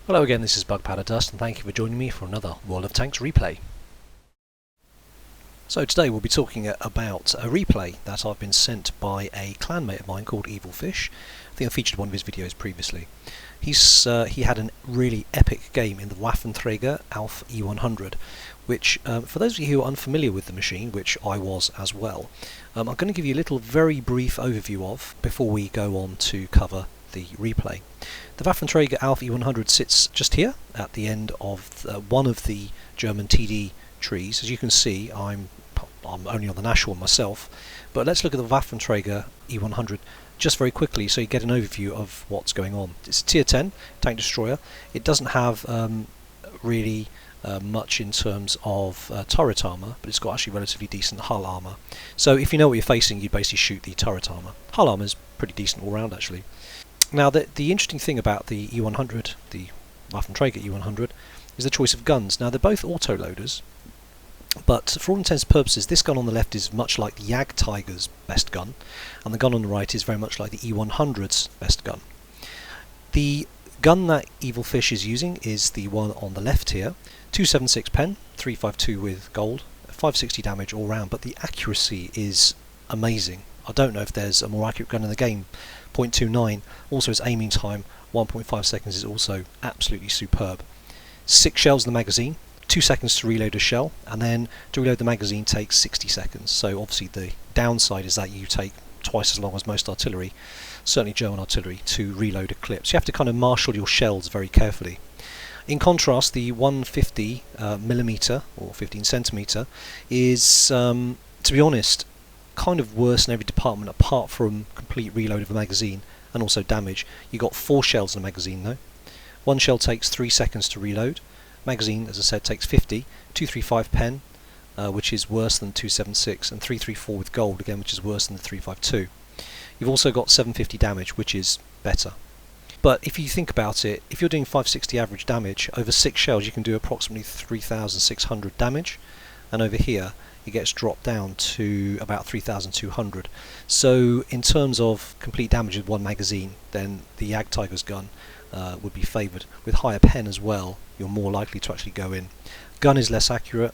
Hello again, this is BugPowderDust and thank you for joining me for another World of Tanks replay. So today we'll be talking about a replay that I've been sent by a clanmate of mine called EvilPhish. I think I featured one of his videos previously. He had a really epic game in the Waffentrager auf E100, which for those of you who are unfamiliar with the machine, which I was as well, I'm going to give you a little very brief overview of before we go on to cover the replay. The Waffentrager auf E100 sits just here at the end of one of the German TD trees. As you can see, I'm only on the national one myself, but let's look at the Waffentrager E100 just very quickly so you get an overview of what's going on. It's a tier 10 tank destroyer. It doesn't have really much in terms of turret armour, but it's got actually relatively decent hull armour. So if you know what you're facing, you basically shoot the turret armour. Hull armour is pretty decent all round actually. Now the interesting thing about the E100, the Waffentrager E100, is the choice of guns. Now they're both auto-loaders, but for all intents and purposes this gun on the left is much like the Jagdtiger's best gun, and the gun on the right is very much like the E100's best gun. The gun that EvilPhish is using is the one on the left here, 276 pen, 352 with gold, 560 damage all round, but the accuracy is amazing. I don't know if there's a more accurate gun in the game. 0.29. Also its aiming time, 1.5 seconds, is also absolutely superb. 6 shells in the magazine, 2 seconds to reload a shell, and then to reload the magazine takes 60 seconds. So obviously the downside is that you take twice as long as most artillery, certainly German artillery, to reload a clip. So you have to kind of marshal your shells very carefully. In contrast, the 150 millimeter or 15 centimeter is, to be honest, kind of worse in every department apart from complete reload of the magazine and also damage. You got 4 shells in the magazine though. 1 shell takes 3 seconds to reload. Magazine, as I said, takes 50. 235 pen, which is worse than 276, and 334 with gold again, which is worse than the 352. You've also got 750 damage, which is better. But if you think about it, if you're doing 560 average damage over 6 shells, you can do approximately 3,600 damage, and over here it gets dropped down to about 3,200. So in terms of complete damage with one magazine, then the Jagdtiger's gun would be favoured. With higher pen as well, you're more likely to actually go in. Gun is less accurate,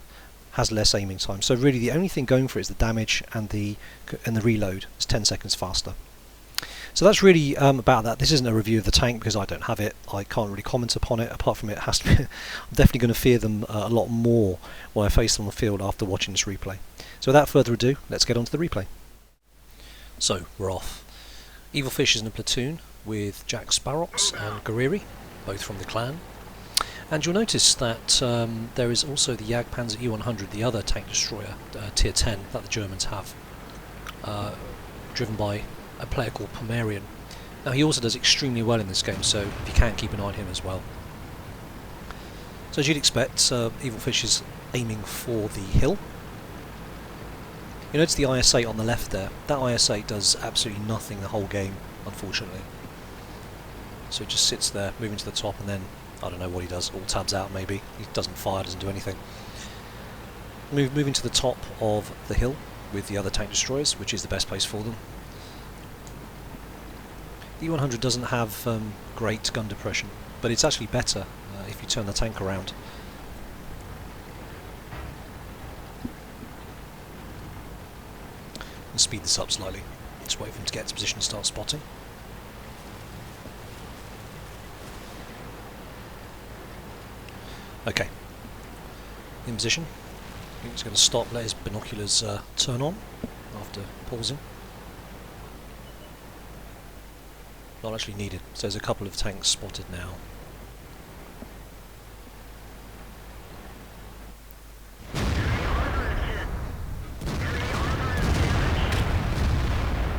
has less aiming time, so really the only thing going for it is the damage, and the reload is 10 seconds faster. So that's really about that. This isn't a review of the tank because I don't have it. I can't really comment upon it, apart from it has to be I'm definitely going to fear them a lot more when I face them on the field after watching this replay. So without further ado, let's get on to the replay. So we're off. EvilPhish is in a platoon with Jack Sparrox and Guerreri, both from the clan. And you'll notice that there is also the Jagdpanzer E100, the other tank destroyer, tier 10, that the Germans have, driven by a player called Pomerian. Now he also does extremely well in this game, so if you can, keep an eye on him as well. So as you'd expect, EvilPhish is aiming for the hill. You notice the IS-8 on the left there. That IS-8 does absolutely nothing the whole game, unfortunately. So it just sits there, moving to the top, and then I don't know what he does, all tabs out maybe. He doesn't fire, doesn't do anything. Moving to the top of the hill with the other tank destroyers, which is the best place for them. The E100 doesn't have great gun depression, but it's actually better if you turn the tank around. And speed this up slightly. Just wait for him to get to position and start spotting. Okay, in position. I think he's going to stop, let his binoculars turn on after pausing. Not actually needed, so there's a couple of tanks spotted now.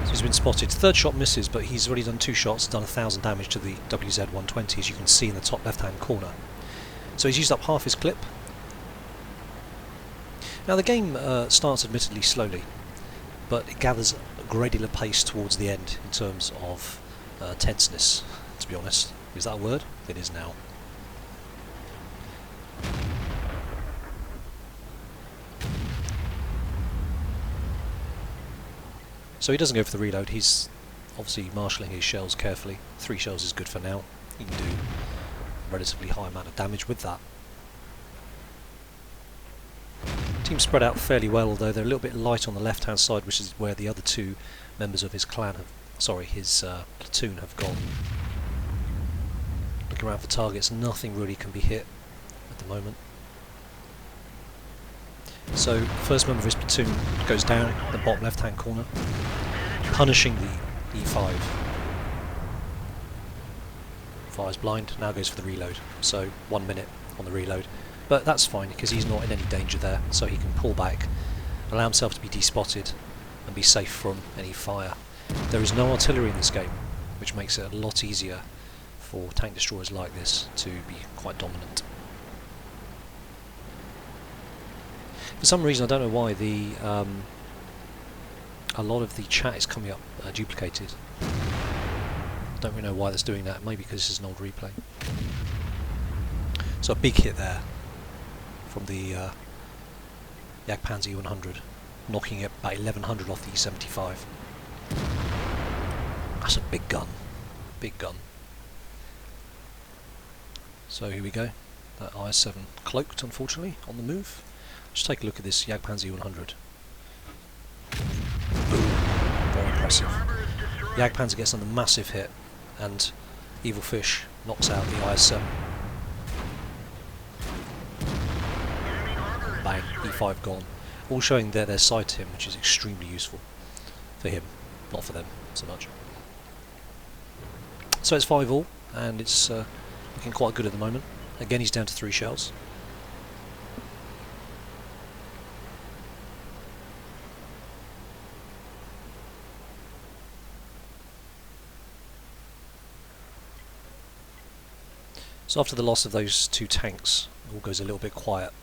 So he's been spotted. 3rd shot misses, but he's already done 2 shots, done 1,000 damage to the WZ-120, as you can see in the top left hand corner. So he's used up half his clip. Now the game starts admittedly slowly, but it gathers a great deal of pace towards the end in terms of tenseness, to be honest. Is that a word? It is now. So he doesn't go for the reload, he's obviously marshalling his shells carefully. 3 shells is good for now. He can do relatively high amount of damage with that. Team spread out fairly well, although they're a little bit light on the left hand side, which is where the other two members of his clan have, his platoon have gone. Looking around for targets, nothing really can be hit at the moment. So first member of his platoon goes down in the bottom left hand corner, punishing the E5. Fires blind, now goes for the reload, so 1 minute on the reload. But that's fine because he's not in any danger there, so he can pull back, allow himself to be despotted and be safe from any fire. There is no artillery in this game, which makes it a lot easier for tank destroyers like this to be quite dominant. For some reason, I don't know why, a lot of the chat is coming up duplicated. Don't really know why that's doing that, maybe because this is an old replay. So a big hit there from the Jagdpanzer E100, knocking it about 1100 off the E75. That's a big gun, big gun. So here we go, that IS-7 cloaked, unfortunately, on the move. Just take a look at this Jagdpanzer E100. Boom, very impressive. Jagdpanzer gets on a massive hit, and EvilPhish knocks out the IS-7. Bang, E5 gone. All showing their side to him, which is extremely useful for him, not for them so much. So it's 5-all, and it's looking quite good at the moment. Again, he's down to 3 shells. So after the loss of those 2 tanks, it all goes a little bit quiet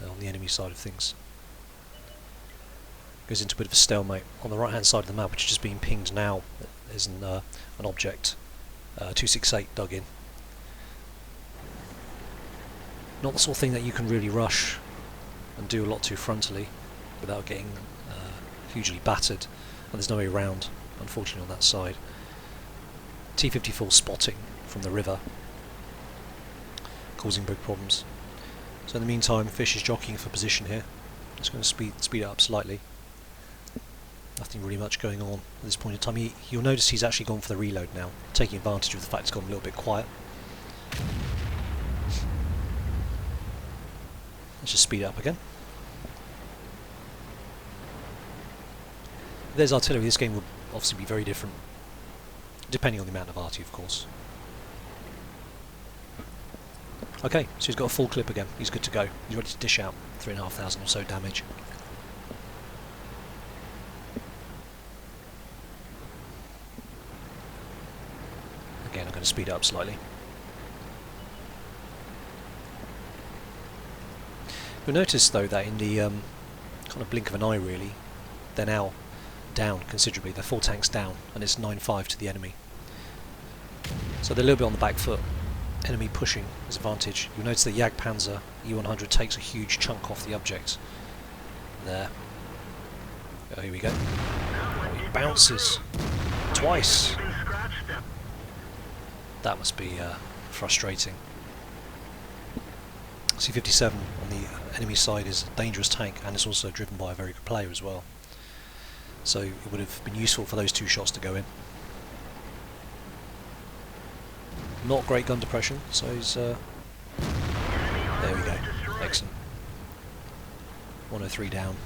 on the enemy side of things. Goes into a bit of a stalemate. On the right hand side of the map, which is just being pinged now, there's an object, 268 dug in. Not the sort of thing that you can really rush and do a lot too frontally without getting hugely battered, and there's no way around, unfortunately, on that side. T-54 spotting from the river, causing big problems. So in the meantime, Fish is jockeying for position here. Just going to speed it up slightly. Nothing really much going on at this point in time. You'll notice he's actually gone for the reload now, taking advantage of the fact it's gone a little bit quiet. Let's just speed it up again. If there's artillery, this game will obviously be very different, depending on the amount of arty, of course. Okay, so he's got a full clip again. He's good to go. He's ready to dish out 3,500 or so damage. Again, I'm going to speed it up slightly. You'll notice though that in the kind of blink of an eye really, they're now down considerably. They're 4 tanks down, and it's 9-5 to the enemy. So they're a little bit on the back foot. Enemy pushing his advantage. You'll notice the Jagdpanzer E100 takes a huge chunk off the object. There. Oh, here we go. Oh, he bounces twice. That must be frustrating. C-57 on the enemy side is a dangerous tank, and it's also driven by a very good player as well. So it would have been useful for those 2 shots to go in. Not great gun depression, so he's there we go, excellent. 103 down.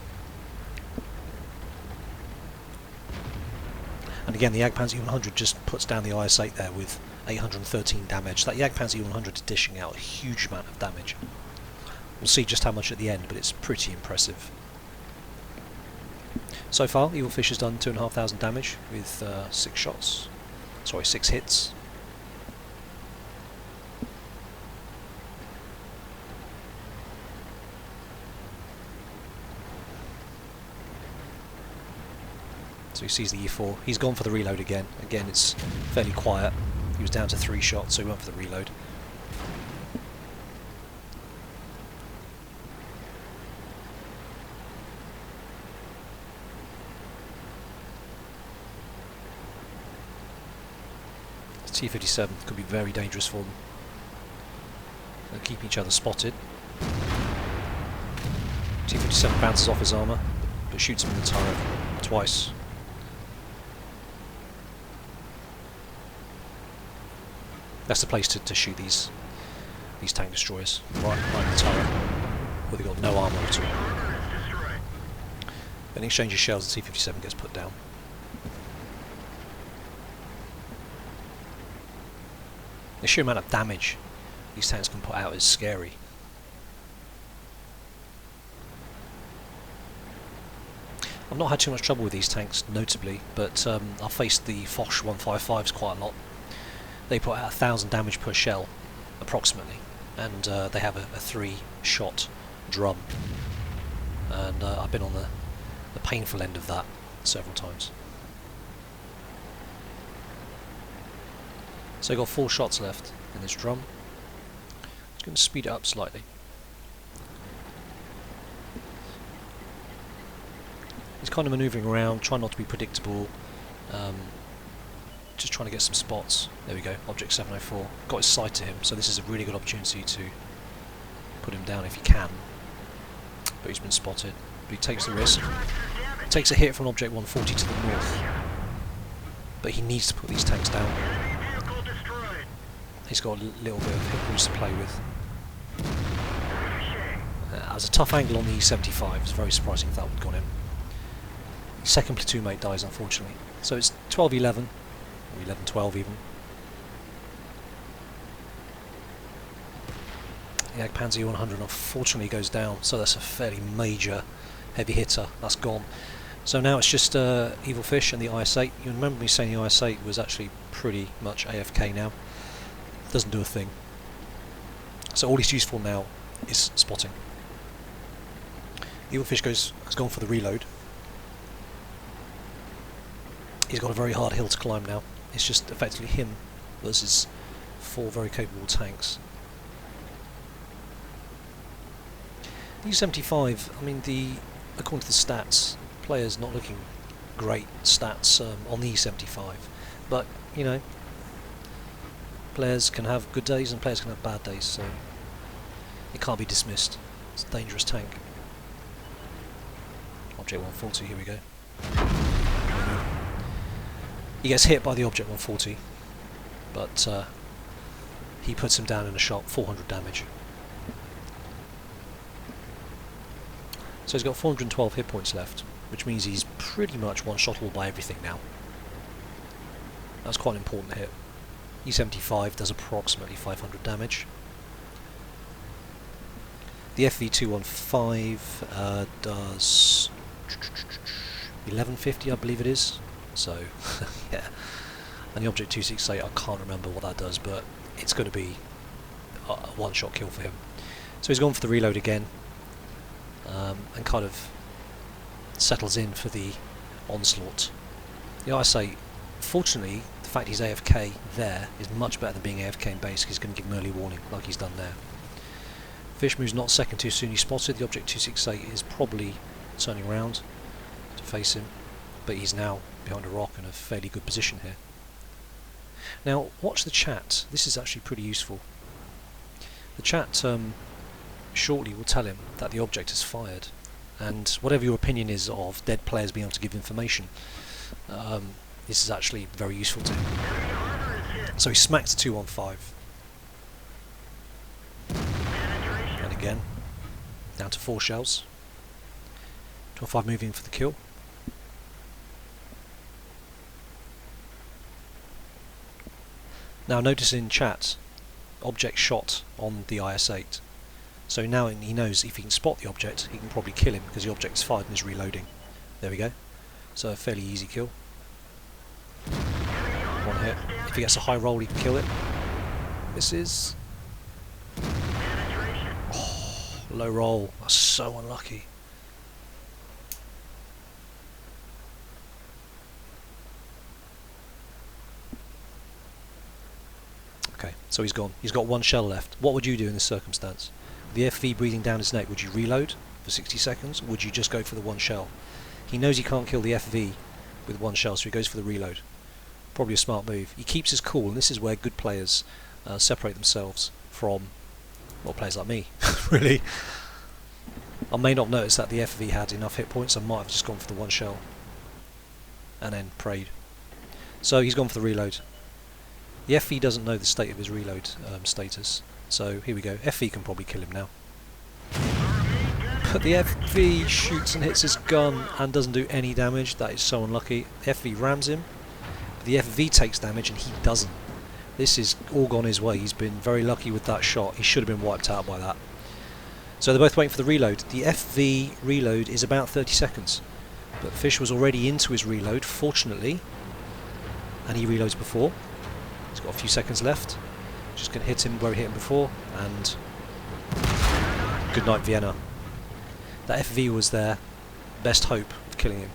And again, the Jagdpanzer E100 just puts down the IS-8 there with 813 damage. That Jagdpanzer E100 is dishing out a huge amount of damage. We'll see just how much at the end, but it's pretty impressive. So far, EvilPhish has done 2,500 damage with 6 shots. Sorry, 6 hits. So he sees the E4. He's gone for the reload again. Again, it's fairly quiet. He was down to 3 shots, so he went for the reload. T-57 could be very dangerous for them. They're keeping each other spotted. T-57 bounces off his armour, but shoots him in the turret twice. That's the place to shoot these tank destroyers, right in the turret, where they've got no armour at all. In exchange of shells, the T-57 gets put down. The sheer amount of damage these tanks can put out is scary. I've not had too much trouble with these tanks, notably, but I've faced the Foch 155s quite a lot. They put out 1,000 damage per shell, approximately, and they have a 3-shot drum. And I've been on the painful end of that several times. So I've got 4 shots left in this drum. Just going to speed it up slightly. He's kind of manoeuvring around, trying not to be predictable. Just trying to get some spots. There we go, object 704. Got his sight to him, so this is a really good opportunity to put him down if he can. But he's been spotted. But he takes the risk. Takes a hit from object 140 to the north. But he needs to put these tanks down. He's got a little bit of hit boost to play with. That was a tough angle on the E75. It's very surprising if that would have gone in. Second platoon mate dies, unfortunately. So it's 12-11, or 11-12 even. The Panzer E100 unfortunately goes down, so that's a fairly major heavy hitter. That's gone. So now it's just EvilPhish and the IS-8. You remember me saying the IS-8 was actually pretty much AFK now. Doesn't do a thing. So all he's used for now is spotting. EvilPhish has gone for the reload. He's got a very hard hill to climb now. It's just effectively him versus 4 very capable tanks. The U-75, I mean, according to the stats, players not looking great stats on the E-75, but you know, players can have good days and players can have bad days, so it can't be dismissed. It's a dangerous tank. Object 140, here we go. He gets hit by the Object 140, but he puts him down in a shot, 400 damage. So he's got 412 hit points left, which means he's pretty much one-shottable by everything now. That's quite an important hit. E75 does approximately 500 damage. The FV215 does 1150, I believe it is. So, yeah. And the Object 268, I can't remember what that does, but it's going to be a one-shot kill for him. So he's gone for the reload again, and kind of settles in for the onslaught. The IS-8, fortunately, the fact he's AFK there is much better than being AFK in base, because he's going to give him early warning, like he's done there. Fish moves not second too soon. He spotted the Object 268 is probably turning around to face him, but he's now behind a rock in a fairly good position here. Now watch the chat. This is actually pretty useful. The chat shortly will tell him that the object is fired, and whatever your opinion is of dead players being able to give information, this is actually very useful to him. So he smacks the 215. And again, down to 4 shells. 215 moving for the kill. Now notice in chat, object shot on the IS-8. So now he knows if he can spot the object, he can probably kill him because the object's fired and is reloading. There we go. So a fairly easy kill. 1 hit. If he gets a high roll, he can kill it. This is... oh, low roll. That's so unlucky. Okay, so he's gone. He's got 1 shell left. What would you do in this circumstance? The FV breathing down his neck, would you reload for 60 seconds, or would you just go for the 1 shell? He knows he can't kill the FV with 1 shell, so he goes for the reload. Probably a smart move. He keeps his cool, and this is where good players separate themselves from Well, players like me, really. I may not notice that the FV had enough hit points. I might have just gone for the one shell and then prayed. So he's gone for the reload. The FV doesn't know the state of his reload status. So here we go. FV can probably kill him now. But the FV shoots and hits his gun and doesn't do any damage. That is so unlucky. The FV rams him. But the FV takes damage and he doesn't. This is all gone his way. He's been very lucky with that shot. He should have been wiped out by that. So they're both waiting for the reload. The FV reload is about 30 seconds. But Fish was already into his reload, fortunately. And he reloads before. He's got a few seconds left. Just going to hit him where he hit him before. And good night, Vienna. That FV was their best hope of killing him.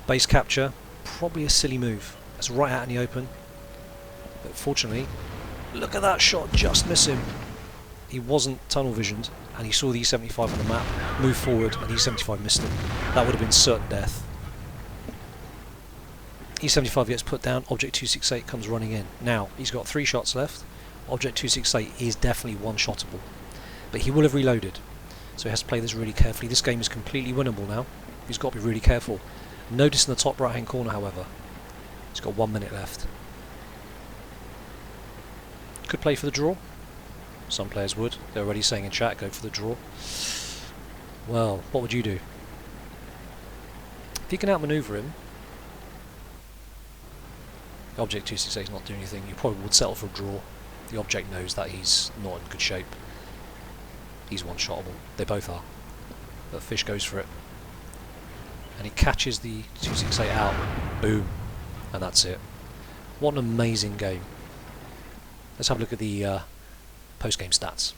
Base capture, probably a silly move. That's right out in the open. But fortunately, look at that shot, just miss him. He wasn't tunnel visioned, and he saw the E75 on the map, move forward, and E75 missed him. That would have been certain death. E75 gets put down, Object 268 comes running in. Now, he's got 3 shots left. Object 268 is definitely one-shottable. But he will have reloaded, so he has to play this really carefully. This game is completely winnable now. He's got to be really careful. Notice in the top right-hand corner, however, he's got 1 minute left. Could play for the draw. Some players would. They're already saying in chat, go for the draw. Well, what would you do? If you can outmaneuver him, the Object 268 is not doing anything. You probably would settle for a draw. The Object knows that he's not in good shape. He's one-shottable. They both are. But Fish goes for it. And he catches the 268 out. Boom. And that's it. What an amazing game. Let's have a look at the post-game stats.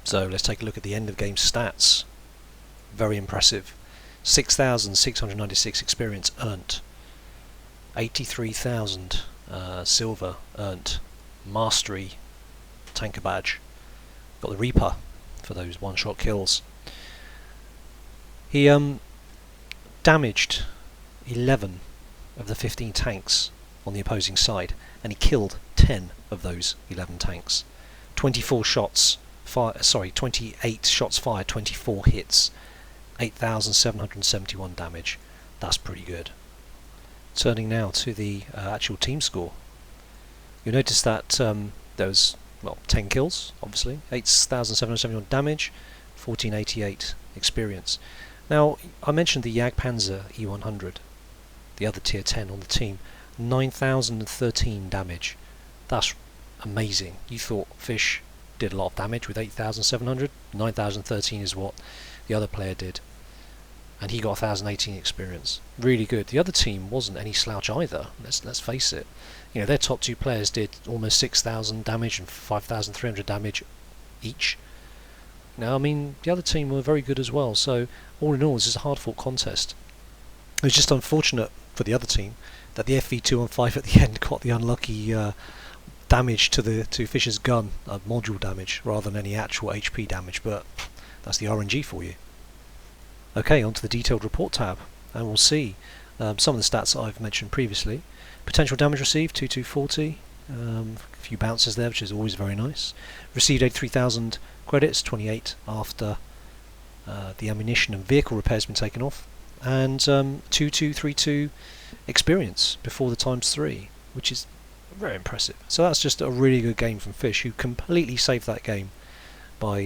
So let's take a look at the end-of-game stats. Very impressive. 6,696 experience earned. 83,000 silver earned. Mastery tanker badge. Got the Reaper for those one-shot kills. He damaged 11 of the 15 tanks on the opposing side, and he killed 10 of those 11 tanks. 28 shots fired, 24 hits, 8,771 damage. That's pretty good. Turning now to the actual team score. You'll notice that there was, well, 10 kills, obviously, 8,771 damage, 1488 experience. Now, I mentioned the Jagdpanzer E100, the other tier 10 on the team, 9,013 damage. That's amazing. You thought Fish did a lot of damage with 8,700. 9,013 is what the other player did. And he got 1,018 experience. Really good. The other team wasn't any slouch either, let's face it. You know, their top 2 players did almost 6,000 damage and 5,300 damage each. Now, I mean, the other team were very good as well, so all in all, this is a hard-fought contest. It was just unfortunate for the other team that the FV215 at the end got the unlucky damage to Fisher's gun, module damage, rather than any actual HP damage, but that's the RNG for you. Okay, on to the detailed report tab, and we'll see some of the stats that I've mentioned previously. Potential damage received, 2240, a few bounces there, which is always very nice. Received 83,000 credits, 28 after the ammunition and vehicle repair has been taken off, and 2232 experience before the ×3, which is very impressive. So that's just a really good game from Fish, who completely saved that game by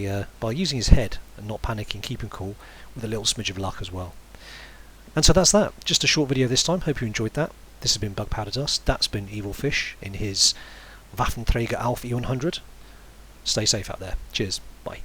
using his head and not panicking, keeping cool, with a little smidge of luck as well. And so that's that. Just a short video this time. Hope you enjoyed that. This has been BugPowderDust. That's been EvilPhish in his Waffentrager auf E100. Stay safe out there. Cheers. Bye.